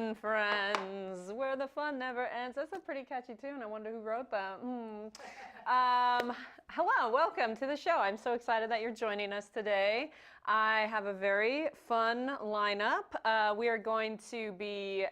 and friends, where the fun never ends. That's a pretty catchy tune. I wonder who wrote that. Hello, welcome to the show. I'm so excited that you're joining us today. I have a very fun lineup. We are going to be,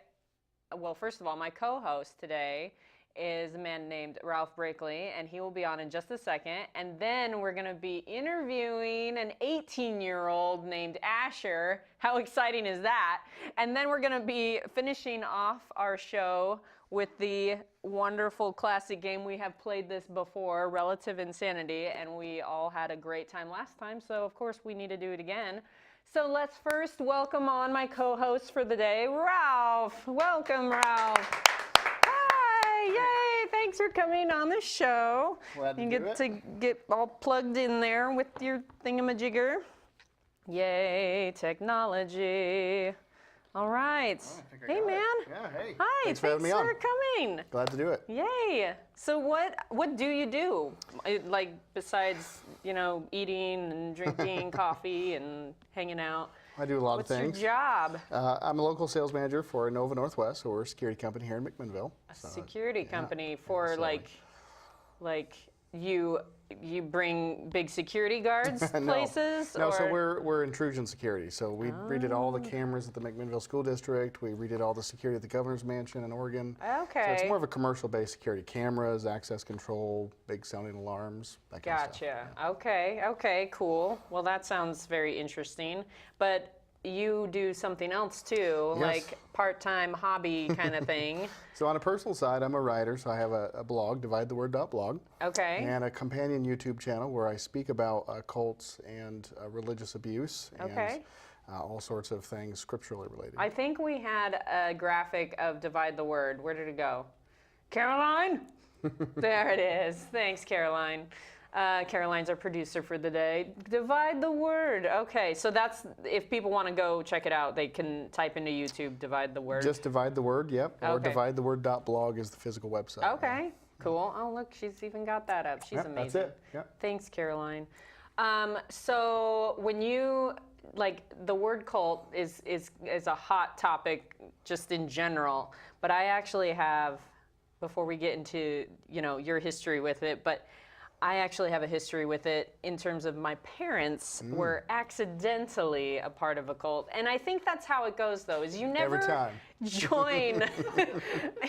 well, first of all, my co-host today is a man named Ralph Brickley, and he will be on in just a second. And then we're going to be interviewing an 18-year-old named Asher. How exciting is that? And then we're going to be finishing off our show with the wonderful classic game. We have played this before, Relative Insanity, and we all had a great time last time, so of course we need to do it again. So let's first welcome on my co-host for the day, Ralph. Welcome, Ralph. Yay! Thanks for coming on the show. Glad to you do get it. to get all plugged in there with your thingamajigger. Yay, technology. All right. Hey, man. Yeah, hey. Hi, Thanks for having me on. coming. Glad to do it. Yay. So what do you do? Like, besides, eating and drinking coffee and hanging out? I do a lot What's of things. your job? I'm a local sales manager for Nova Northwest, so we're a security company here in McMinnville. A security company for like you bring big security guards places? No, or? so we're intrusion security. So we redid all the cameras at the McMinnville School District. We redid all the security at the Governor's Mansion in Oregon. Okay. So it's more of a commercial-based security. Cameras, access control, big sounding alarms, that kind of stuff. Gotcha. Okay, cool. Well, that sounds very interesting. But you do something else too, Yes. like part-time hobby kind of thing. So on a personal side, I'm a writer, so I have a blog, dividetheword.blog. Okay. And a companion YouTube channel where I speak about cults and religious abuse and all sorts of things scripturally related. I think we had a graphic of Divide the Word. Where did it go? Caroline? There it is. Thanks, Caroline. Caroline's our producer for the day. Divide the Word. Okay, so that's, if people want to go check it out, they can type into YouTube, Divide the Word. Just Divide the Word, yep. Or Okay. dividetheword.blog is the physical website. Okay, cool. Oh, look, she's even got that up. She's amazing. That's it. Yep. Thanks, Caroline. So when you, like, the word cult is a hot topic just in general, but I actually have, before we get into, your history with it, but I actually have a history with it in terms of my parents were accidentally a part of a cult. And I think that's how it goes, though, is you never Every time. join.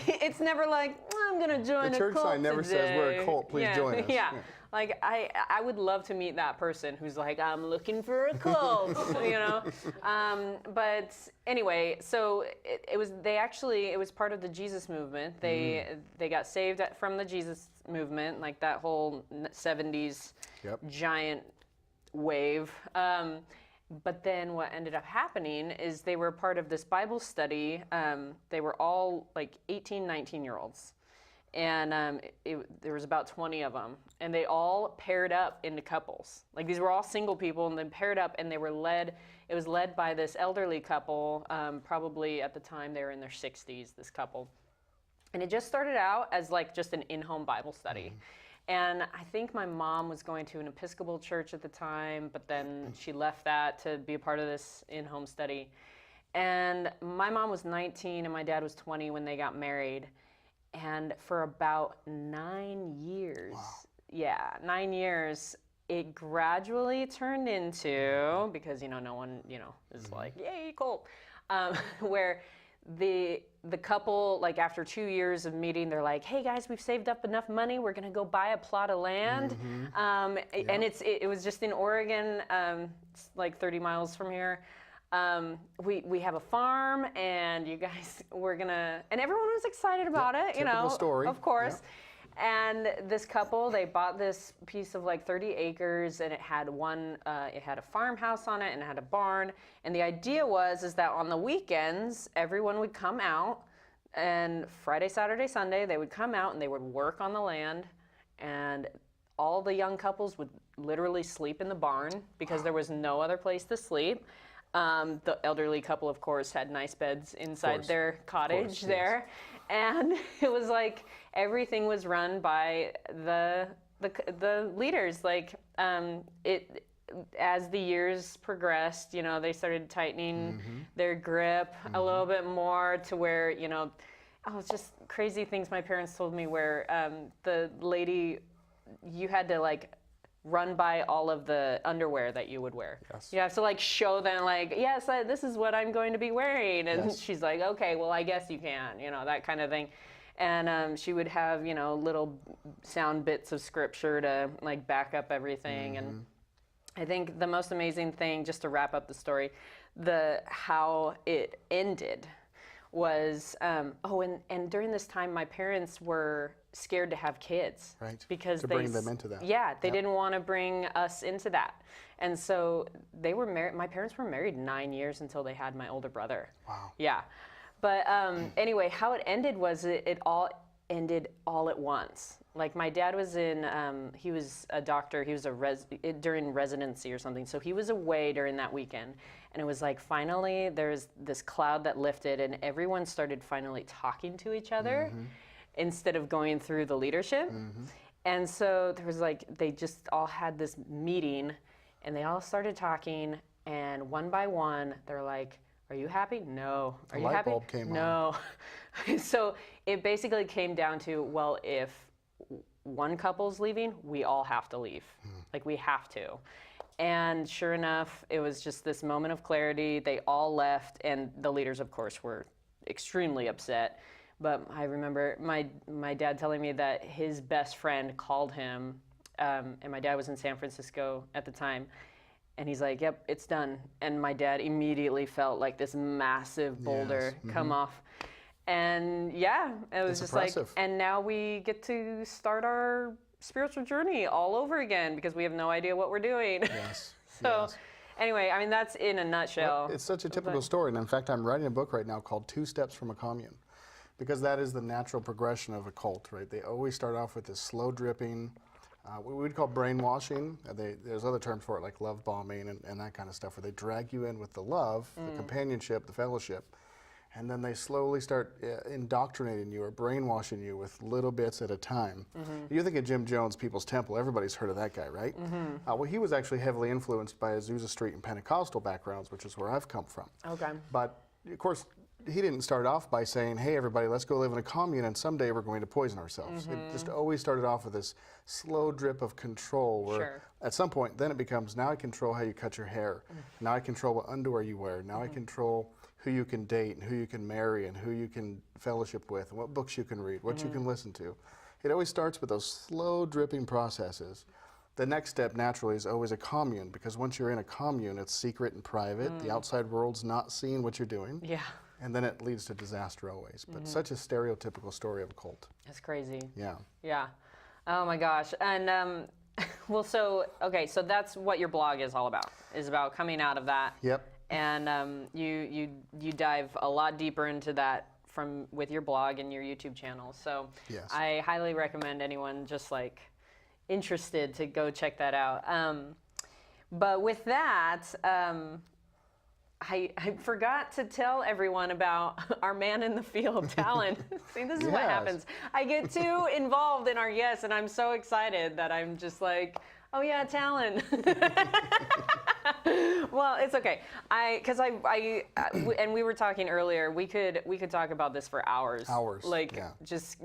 It's never like, I'm going to join a cult The church sign never says we're a cult, please join us. Yeah. Like, I would love to meet that person who's like, I'm looking for a cult, But anyway, so it was part of the Jesus movement. They got saved from the Jesus movement, like that whole 70s giant wave. But then what ended up happening is they were part of this Bible study. They were all like 18, 19-year-olds. And there was about 20 of them, and they all paired up into couples. Like, these were all single people, and then paired up, and it was led by this elderly couple, probably at the time they were in their 60s, this couple. And it just started out as like just an in-home Bible study. And I think my mom was going to an Episcopal church at the time, but then she left that to be a part of this in-home study. And my mom was 19 and my dad was 20 when they got married. And for about 9 years, 9 years, it gradually turned into, because, no one, is like, yay, cult, where the couple, like after 2 years of meeting, they're like, hey guys, we've saved up enough money, we're gonna go buy a plot of land. And it was just in Oregon, it's like 30 miles from here. We have a farm, and you guys, and everyone was excited about it, Typical story. of course. Yep. And this couple, they bought this piece of like 30 acres, and it had a farmhouse on it, and it had a barn. And the idea is that on the weekends, everyone would come out, and Friday, Saturday, Sunday, they would come out and they would work on the land, and all the young couples would literally sleep in the barn because there was no other place to sleep. The elderly couple, of course, had nice beds inside their cottage there. And it was like everything was run by the leaders. Like as the years progressed, you know, they started tightening their grip a little bit more to where, you know, it's just crazy things my parents told me where the lady, you had to like run by all of the underwear that you would wear. Yes. You have to like show them like, yes, this is what I'm going to be wearing. And Yes. she's like, okay, well, I guess you can, you know, that kind of thing. And she would have, you know, little sound bits of scripture to like back up everything. And I think the most amazing thing, just to wrap up the story, how it ended was, and during this time, my parents were scared to have kids. Right. Because to bring them into that. Yeah, they didn't want to bring us into that. And so they were married, my parents were married 9 years until they had my older brother. Wow. Yeah. But anyway, how it ended was it all ended all at once. Like my dad was he was a doctor, he was during residency or something, so he was away during that weekend. And it was like finally there's this cloud that lifted and everyone started finally talking to each other instead of going through the leadership. And so there was like, they just all had this meeting and they all started talking and one by one, they're like, are you happy? No. Are you happy? The light bulb came on. No. So it basically came down to, well, if one couple's leaving, we all have to leave. Like we have to. And sure enough, it was just this moment of clarity. They all left and the leaders, of course, were extremely upset. But I remember my dad telling me that his best friend called him, and my dad was in San Francisco at the time, and he's like, yep, it's done. And my dad immediately felt like this massive boulder come off. And yeah, it was just impressive. like, and now we get to start our spiritual journey all over again because we have no idea what we're doing. Yes. So anyway, I mean, that's in a nutshell. Well, it's such a typical story. And in fact, I'm writing a book right now called 2 Steps from a Commune. Because that is the natural progression of a cult, right? They always start off with this slow dripping, what we'd call brainwashing. There's other terms for it, like love bombing and that kind of stuff, where they drag you in with the love, the companionship, the fellowship, and then they slowly start indoctrinating you or brainwashing you with little bits at a time. You think of Jim Jones, People's Temple, everybody's heard of that guy, right? Well, he was actually heavily influenced by Azusa Street and Pentecostal backgrounds, which is where I've come from. Okay. But, of course, he didn't start off by saying, hey, everybody, let's go live in a commune and someday we're going to poison ourselves. It just always started off with this slow drip of control where at some point then it becomes, now I control how you cut your hair. Now I control what underwear you wear. Now I control who you can date and who you can marry and who you can fellowship with and what books you can read, what you can listen to. It always starts with those slow dripping processes. The next step naturally is always a commune because once you're in a commune, it's secret and private. The outside world's not seeing what you're doing. Yeah. And then it leads to disaster always. But such a stereotypical story of a cult. That's crazy. Yeah. Yeah. Oh my gosh. And well, so that's what your blog is all about. Is about coming out of that. Yep. And you dive a lot deeper into that with your blog and your YouTube channel. So Yes. I highly recommend anyone just like interested to go check that out. But with that, I forgot to tell everyone about our man in the field, Talan. See, this is what happens. I get too involved in our guests, and I'm so excited that I'm just like, oh yeah, Talan. Well, it's okay. And we were talking earlier. We could talk about this for hours. Hours. Like just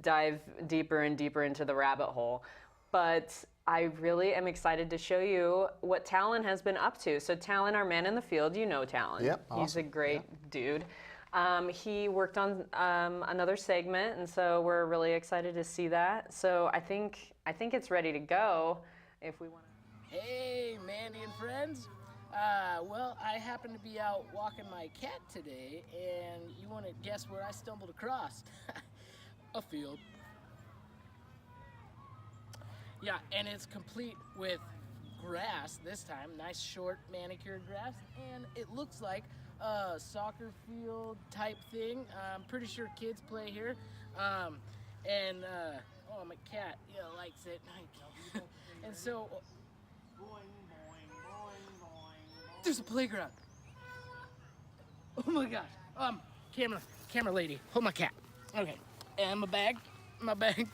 dive deeper and deeper into the rabbit hole. But I really am excited to show you what Talan has been up to. So Talan, our man in the field, you know Talan. Yep, awesome. He's a great dude. He worked on another segment, and so we're really excited to see that. So I think it's ready to go. If we want to. Hey, Mandy and friends. Well, I happen to be out walking my cat today, and you want to guess where I stumbled across? A field. Yeah, and it's complete with grass this time, nice short manicured grass, and it looks like a soccer field type thing. I'm pretty sure kids play here. Oh, my cat, likes it. And so, there's a playground. Oh my gosh. Camera lady, hold my cat. Okay, and my bag.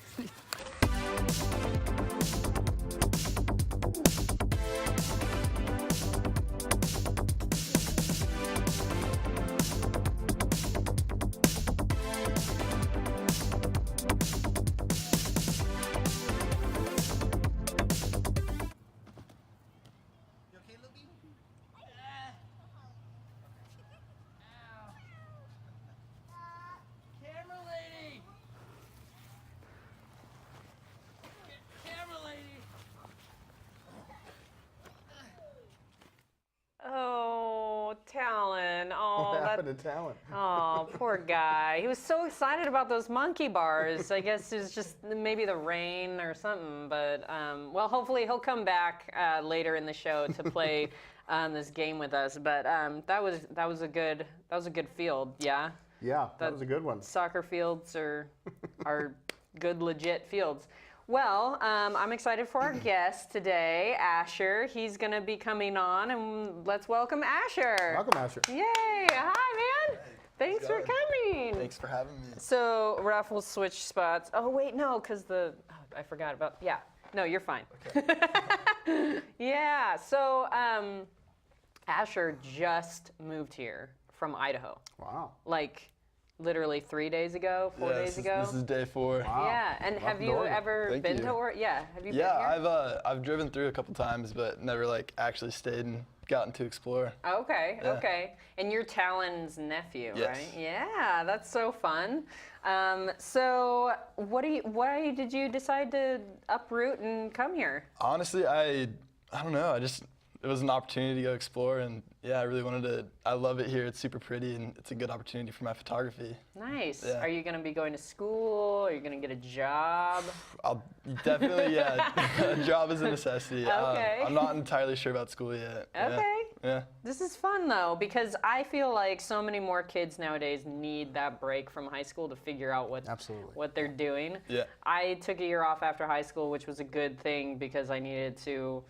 happened to Talan? Oh, poor guy. He was so excited about those monkey bars. I guess it was just maybe the rain or something. But well, hopefully he'll come back later in the show to play this game with us. But that was a good field. Yeah. Yeah, that was a good one. Soccer fields are good, legit fields. Well, I'm excited for our guest today, Asher. He's going to be coming on, and let's welcome Asher. Welcome, Asher. Yay. Hi, man. Thanks for coming. Thanks for having me. So, Ralph will switch spots. Oh, wait, no, because I forgot about, yeah. No, you're fine. Okay. Yeah, so Asher just moved here from Idaho. Wow. Like, literally 3 days ago, 4 days ago. This is day 4. Wow. Yeah, and have you ever been to Oregon? Yeah, have you been here? I've driven through a couple times, but never like actually stayed and gotten to explore. Okay, Yeah. okay. And you're Talan's nephew, Yes. right? Yeah, that's so fun. So why did you decide to uproot and come here? Honestly, I don't know. It was an opportunity to go explore, and yeah, I really wanted to. I love it here. It's super pretty, and it's a good opportunity for my photography. Nice. Yeah. Are you going to be going to school? Are you going to get a job? I'll definitely, yeah. A job is a necessity. Okay. I'm not entirely sure about school yet. Okay. Yeah. This is fun though, because I feel like so many more kids nowadays need that break from high school to figure out what they're doing. Yeah. I took a year off after high school, which was a good thing because I needed to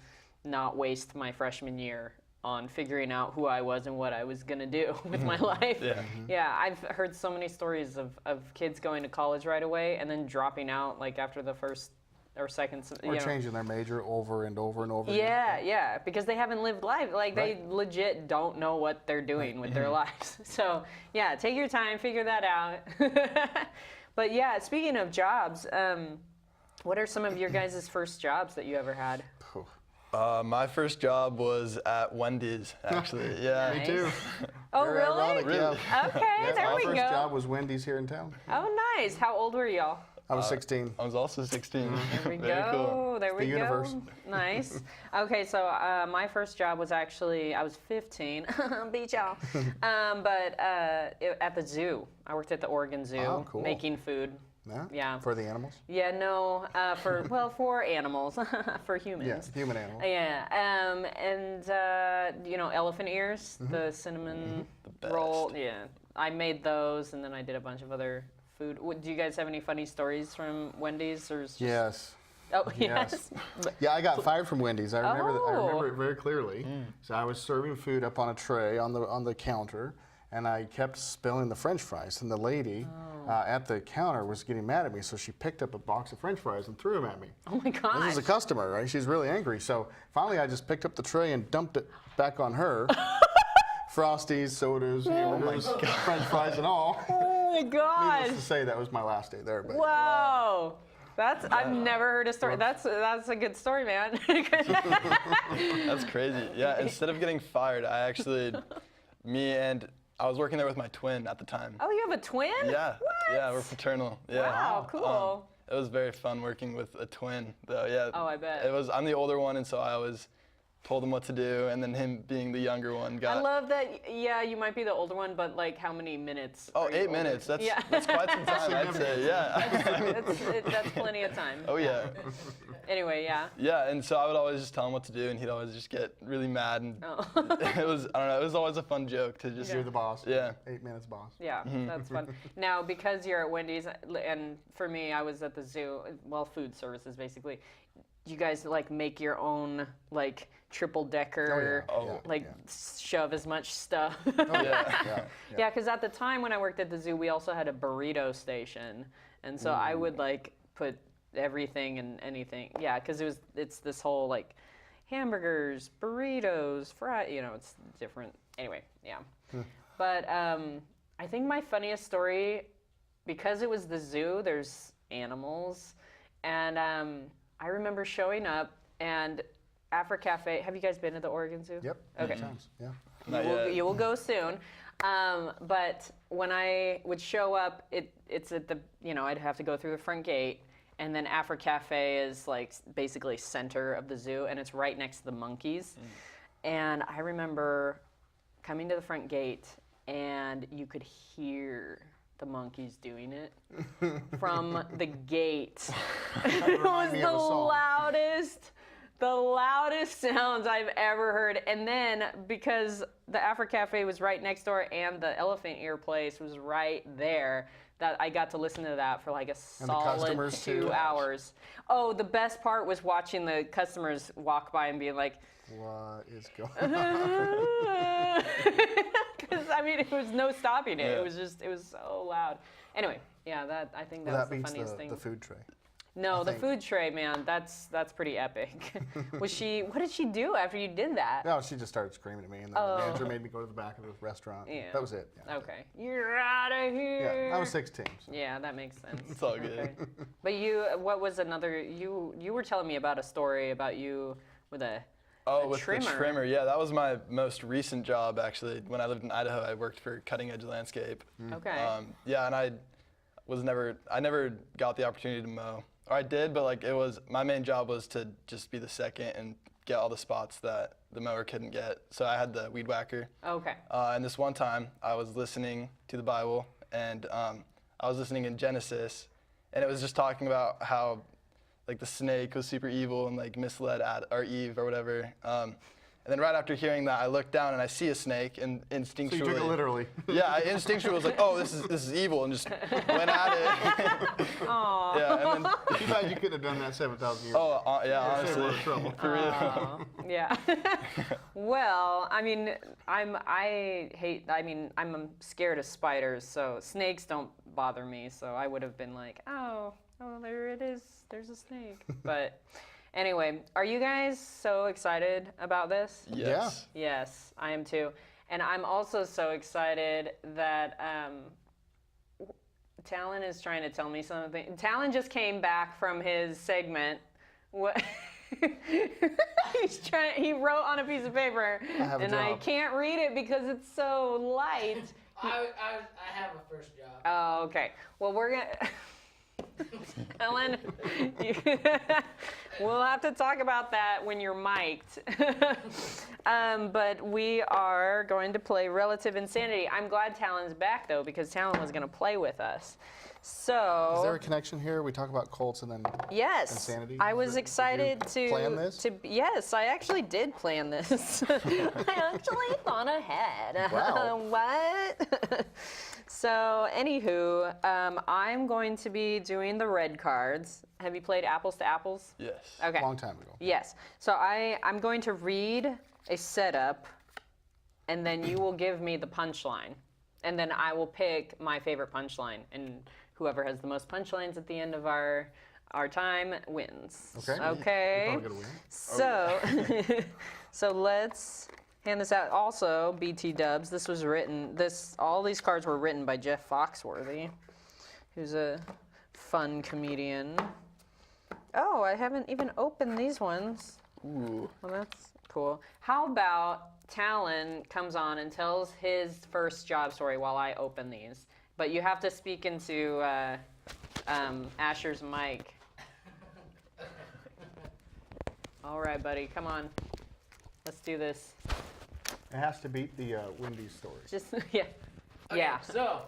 not waste my freshman year on figuring out who I was and what I was gonna do with my life. Yeah. Mm-hmm. Yeah, I've heard so many stories of kids going to college right away and then dropping out like after the first or second. Or changing their major over and over and over Yeah, yeah, because they haven't lived life. Like Right. they legit don't know what they're doing with their lives. So yeah, take your time, figure that out. But yeah, speaking of jobs, what are some of your guys' first jobs that you ever had? Phew. My first job was at Wendy's, actually. Yeah. Nice. Me too. Oh, Very really? ironic, Really? yeah. Okay, Yeah, there my we first go. job was Wendy's here in town. Oh, nice. How old were y'all? I was 16. I was also 16. There we Very go. cool. There we the go. universe. Nice. Okay, so my first job was actually I was 15. Beat y'all. But at the zoo. I worked at the Oregon Zoo, Oh, cool. making food. Yeah? Yeah. For the animals? Yeah, no, for animals, for humans. Yeah, human animals. Yeah, and you know, elephant ears, the cinnamon The roll. best. Yeah, I made those, and then I did a bunch of other food. Do you guys have any funny stories from Wendy's, or is just... Yes. Oh, Yes. yes. Yeah, I got fired from Wendy's. I remember Oh. I remember it very clearly. So I was serving food up on a tray on the counter, and I kept spilling the French fries. And the lady at the counter was getting mad at me, so she picked up a box of French fries and threw them at me. Oh my gosh. This is a customer, right? She's really angry. So finally, I just picked up the tray and dumped it back on her. Frosties, sodas, hamburgers, French fries, and all. Oh my gosh. Needless to say, that was my last day there. But Whoa. I've never heard a story. That's a good story, man. That's crazy. Yeah, instead of getting fired, I was working there with my twin at the time. Oh, you have a twin? Yeah. What? Yeah, we're fraternal. Yeah. Wow, cool. It was very fun working with a twin, though. Yeah. Oh, I bet. I'm the older one, and so I always told him what to do, and then him being the younger one got. I love that. Yeah, you might be the older one, but like, how many minutes? Oh, are you 8 older? minutes. That's Yeah. that's quite some time, I'd say. Yeah. That's plenty of time. Oh yeah. Anyway, yeah. Yeah, and so I would always just tell him what to do, and he'd always just get really mad, and Oh. it was I don't know. It was always a fun joke to just. you're the boss. Yeah. 8 minutes boss. Yeah, that's fun. Now, because you're at Wendy's, and for me, I was at the zoo, well, food services basically. You guys like make your own like triple decker, Oh, yeah. like shove as much stuff. Yeah. Yeah, because at the time when I worked at the zoo, we also had a burrito station, and so I would like put everything and anything. Yeah, because it's this whole like hamburgers, burritos, it's different. Anyway, yeah. But I think my funniest story, because it was the zoo, there's animals, and I remember showing up and Afro Cafe. Have you guys been to the Oregon Zoo? Yep. Okay. Times. Yeah. Not yet. You will go soon. But when I would show up, it's at the, I'd have to go through the front gate, and then Afro Cafe is like basically center of the zoo, and it's right next to the monkeys. And I remember coming to the front gate, and you could hear the monkeys doing it from the gate. It was the loudest sounds I've ever heard. And then because the Afro Cafe was right next door and the elephant ear place was right there, that I got to listen to that for like a solid 2 hours. Oh, the best part was watching the customers walk by and being like, what is going on? Because I mean, it was no stopping it. Yeah. It was so loud. Anyway, yeah, I think that was the funniest thing. The food tray. No, the food tray, man, that's pretty epic. What did she do after you did that? No, she just started screaming at me, and then the manager made me go to the back of the restaurant. Yeah. That was it. Yeah, okay. You're out of here. Yeah, I was 16. So. Yeah, that makes sense. It's all good. Okay. But what was another, you were telling me about a story about you with a trimmer. The trimmer, yeah, that was my most recent job, actually. When I lived in Idaho, I worked for Cutting Edge Landscape. Okay. Yeah, and I never got the opportunity to mow. Or I did, but like my main job was to just be the second and get all the spots that the mower couldn't get. So I had the weed whacker. Okay. And this one time, I was listening to the Bible, and I was listening in Genesis, and it was just talking about how like the snake was super evil and like misled Eve or whatever. And then right after hearing that, I looked down and I see a snake, and instinctually. So you took it literally. Yeah, I instinctually was like, oh, this is evil, and just went at it. Aww. Yeah, and then too bad you couldn't have done that 7,000 years ago. Oh, yeah, honestly, for real. Yeah. Well, I mean, I'm scared of spiders, so snakes don't bother me. So I would have been like, oh, there it is. There's a snake. But. Anyway, are you guys so excited about this? Yes. Yeah. Yes, I am too. And I'm also so excited that Talan is trying to tell me something. Talan just came back from his segment. What? He wrote on a piece of paper, and I can't read it because it's so light. I have a first job. Oh, okay. Well, we're gonna. Ellen, we'll have to talk about that when you're mic'd. But we are going to play Relative Insanity. I'm glad Talan's back, though, because Talan was going to play with us. So, is there a connection here? We talk about cults and then insanity. I was excited to plan this. Yes, I actually did plan this. I actually thought ahead. Wow. What? So, anywho, I'm going to be doing the red cards. Have you played Apples to Apples? Yes. Okay. Long time ago. Yes. So I'm going to read a setup, and then you will give me the punchline, and then I will pick my favorite punchline, and whoever has the most punchlines at the end of our time wins. Okay. Okay. You're probably gonna win. So, so let's hand this out. Also, BT Dubs. This was written. All these cards were written by Jeff Foxworthy, who's a fun comedian. Oh, I haven't even opened these ones. Ooh. Well, that's cool. How about Talan comes on and tells his first job story while I open these? But you have to speak into Asher's mic. All right, buddy, come on. Let's do this. It has to beat the Wendy's story. Just yeah, Okay, yeah. So,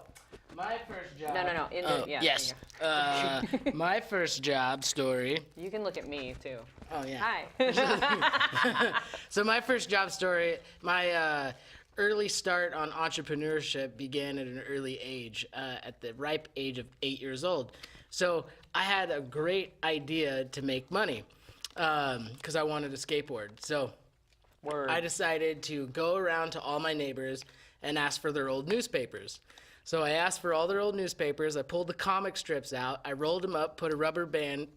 my first job. No. Yes. My first job story. You can look at me too. Oh yeah. Hi. So my first job story, my early start on entrepreneurship began at an early age, at the ripe age of 8 years old. So I had a great idea to make money, because I wanted a skateboard. So Word. I decided to go around to all my neighbors and ask for their old newspapers. So I asked for all their old newspapers. I pulled the comic strips out. I rolled them up, put a rubber band,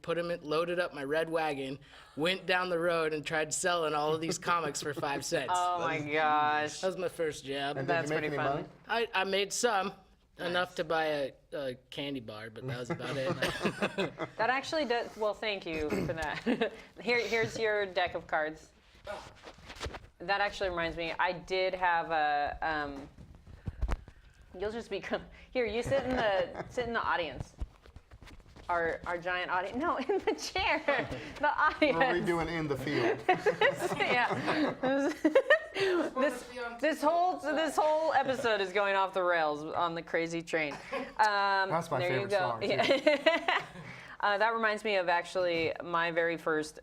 loaded up my red wagon, went down the road and tried selling all of these comics for 5 cents. Oh my gosh. That was my first job. And That's did you make pretty any fun. money? I made some, enough to buy a candy bar, but that was about it. That actually does. Well, thank you for that. Here's your deck of cards. That actually reminds me. I did have a. You'll just become here. You sit in the audience. our giant audience. No, in the chair. The audience. We're redoing in the field. Yeah. This whole episode is going off the rails on the crazy train. That's my favorite song. Yeah. That reminds me of actually my very first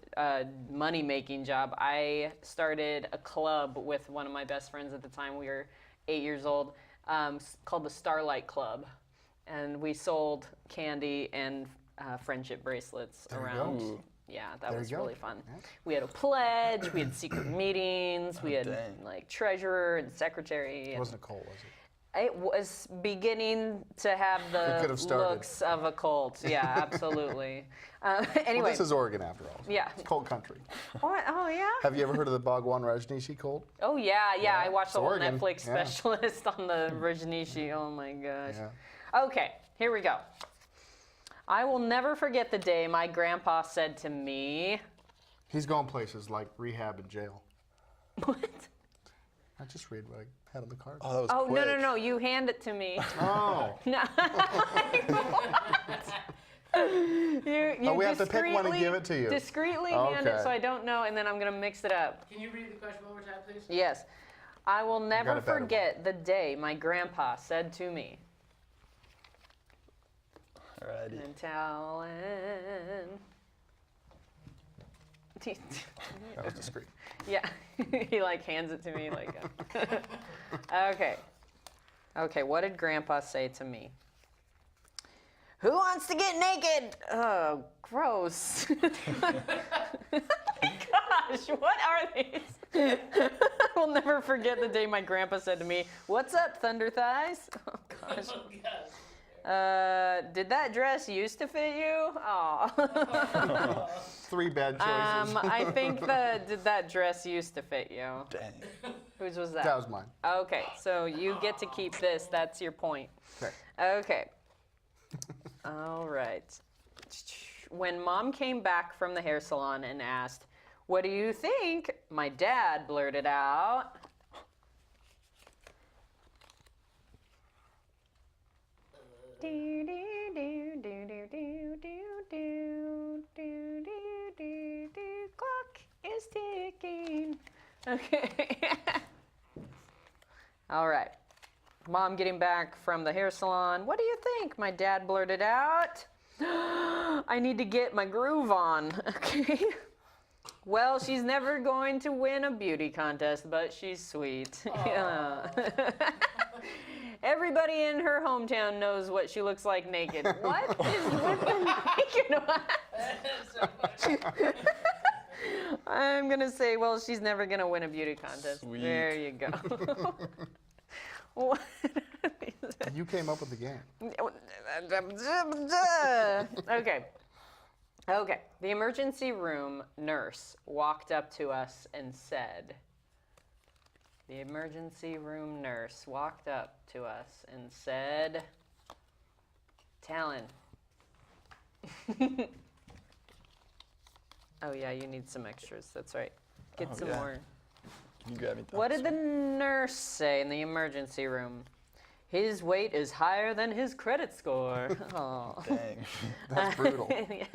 money-making job. I started a club with one of my best friends at the time. We were 8 years old, called the Starlight Club. And we sold candy and friendship bracelets around. Go. Yeah, that There was you go. really fun. Yeah. We had a pledge, we had secret meetings, we had dang. like treasurer and secretary. It And wasn't a cult, was it? it was beginning to have could the have started. looks of a cult. Yeah, absolutely. Anyway. Well, this is Oregon after all. Yeah. It's cult country. Oh, yeah? Have you ever heard of the Bhagwan Rajneeshi cult? Oh, yeah. I watched It's the whole Oregon. Netflix Yeah. specialist on the Rajneeshi. Oh, my gosh. Yeah. Okay, here we go. I will never forget the day my grandpa said to me, He's going places like rehab and jail. what? I just read what I had on the card. Oh, that was Oh, quick. no, you hand it to me. Oh. No. You we have to pick one and discreetly- give it to you. Discreetly hand it Okay. so I don't know, and then I'm going to mix it up. Can you read the question one more time, please? Yes. I will never a better one. forget the day my grandpa said to me, Alrighty. and Talan. That was discreet. Yeah, he like hands it to me like. Okay, what did Grandpa say to me? Who wants to get naked? Oh, gross. Gosh, what are these? I'll never forget the day my grandpa said to me, "What's up, Thunder Thighs?" Oh gosh. Did that dress used to fit you? Oh. 3 bad choices. I think did that dress used to fit you? Dang. Whose was that? That was mine. Okay, so you get to keep this. That's your point. Okay. Okay. All right. When Mom came back from the hair salon and asked, "What do you think?" my dad blurted out, "Do, do, do, do, do, do, do, do, do, do, do, clock is ticking." Okay. All right. Mom getting back from the hair salon. "What do you think?" my dad blurted out. "I need to get my groove on." Okay. "Well, she's never going to win a beauty contest, but she's sweet." Yeah. "Everybody in her hometown knows what she looks like naked." What is with the naked one? I'm going to say, well, she's never going to win a beauty contest. Sweet. There you go. What? You came up with the game. Okay. Okay. The emergency room nurse walked up to us and said, the emergency room nurse walked up to us and said, "Talan." Oh, yeah, you need some extras. That's right. Get Oh, some yeah. more. Can you grab me? What did the nurse say in the emergency room? "His weight is higher than his credit score." Oh. Dang. That's brutal. Yeah.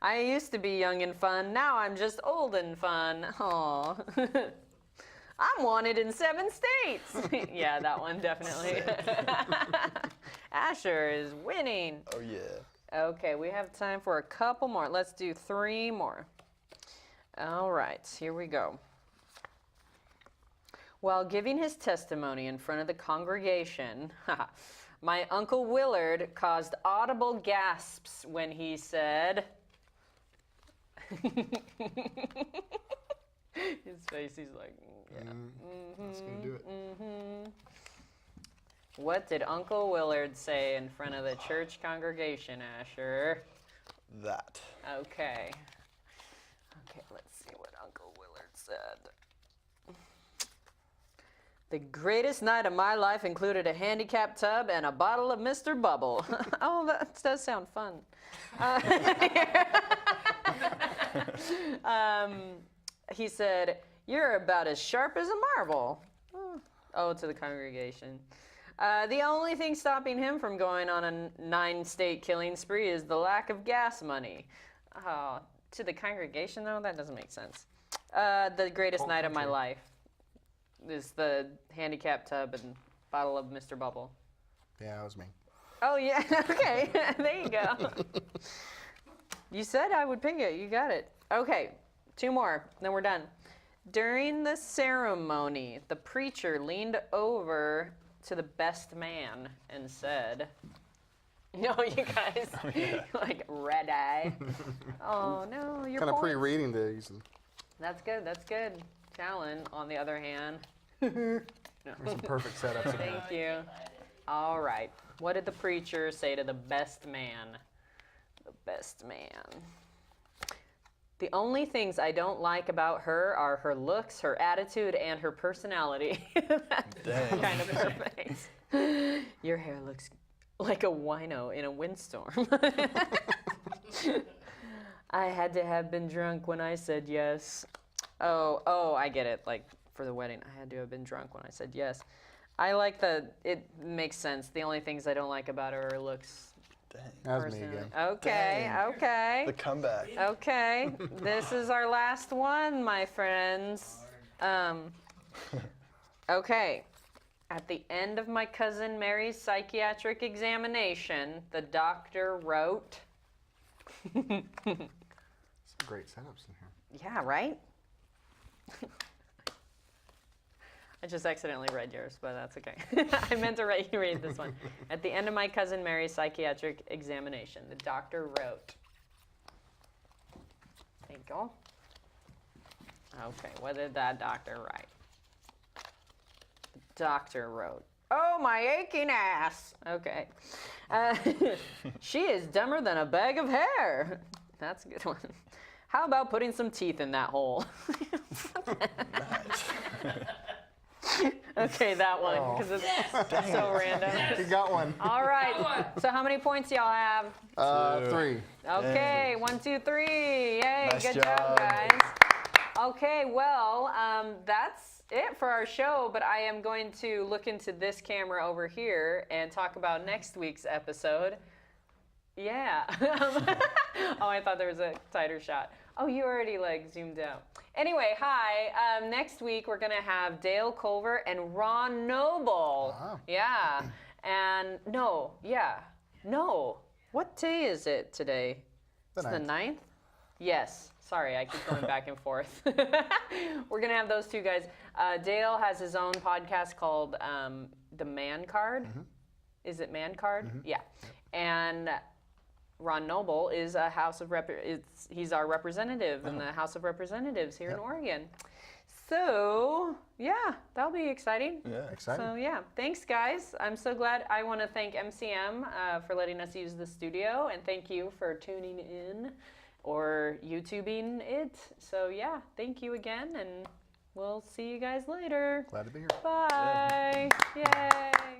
"I used to be young and fun. Now I'm just old and fun." Oh. "I'm wanted in 7 states." Yeah, that one definitely. Asher is winning. Oh yeah. Okay, we have time for a couple more. Let's do 3 more. All right, here we go. While giving his testimony in front of the congregation, my Uncle Willard caused audible gasps when he said, his face, he's like, yeah. That's going to do it. What did Uncle Willard say in front of the church congregation, Asher? That. Okay. Okay, let's see what Uncle Willard said. "The greatest night of my life included a handicap tub and a bottle of Mr. Bubble." Oh, that does sound fun. He said, "You're about as sharp as a marble." Oh, to the congregation. The only thing stopping him from going on a 9-state killing spree is the lack of gas money. To the congregation, though, that doesn't make sense. The greatest night of my life is the handicap tub and bottle of Mr. Bubble. Yeah, that was me. Oh, yeah. Okay. There you go. You said I would pick it. You got it. Okay. 2 more. Then we're done. During the ceremony, the preacher leaned over to the best man and said, no, you guys, like red eye. Oh, no, you're kind of pre-reading these. That's good. That's good. Talan, on the other hand. There's some perfect setups. Thank you. All right. What did the preacher say to the best man? The best man. The only things I don't like about her are her looks, her attitude, and her personality. That's kind of perfect. Your hair looks like a wino in a windstorm. I had to have been drunk when I said yes. Oh, I get it. Like, for the wedding, I had to have been drunk when I said yes. I like it makes sense. The only things I don't like about her are looks. Dang. That was me again. Okay, Dang. okay. The comeback. Okay, this is our last one, my friends. Okay. At the end of my cousin Mary's psychiatric examination, the doctor wrote. Some great setups in here. Yeah, right? I just accidentally read yours, but that's okay. I meant to read this one. At the end of my cousin Mary's psychiatric examination, the doctor wrote. There you go. Okay, what did that doctor write? The doctor wrote, oh, my aching ass. Okay. She is dumber than a bag of hair. That's a good one. How about putting some teeth in that hole? Okay, that one, because it's so random. You got one. All right. So how many points y'all have? 3. Okay, 1, 2, 3. Yay, Nice good job, guys. Okay, well, that's it for our show, but I am going to look into this camera over here and talk about next week's episode. Yeah. Oh, I thought there was a tighter shot. Oh, you already zoomed out. Anyway, hi. Next week we're gonna have Dale Culver and Ron Noble. Wow. Yeah. And no. What day is it today? The It's the 9th? Yes. Sorry, I keep going back and forth. We're gonna have those 2 guys. Dale has his own podcast called The Man Card. Mm-hmm. Is it Man Card? Mm-hmm. Yeah. And Ron Noble is a he's our representative in the House of Representatives here in Oregon. So, yeah, that'll be exciting. Yeah, exciting. So, yeah, thanks, guys. I'm so glad. I want to thank MCM for letting us use the studio, and thank you for tuning in or YouTubing it. So, yeah, thank you again, and we'll see you guys later. Glad to be here. Bye. Yeah. Yay.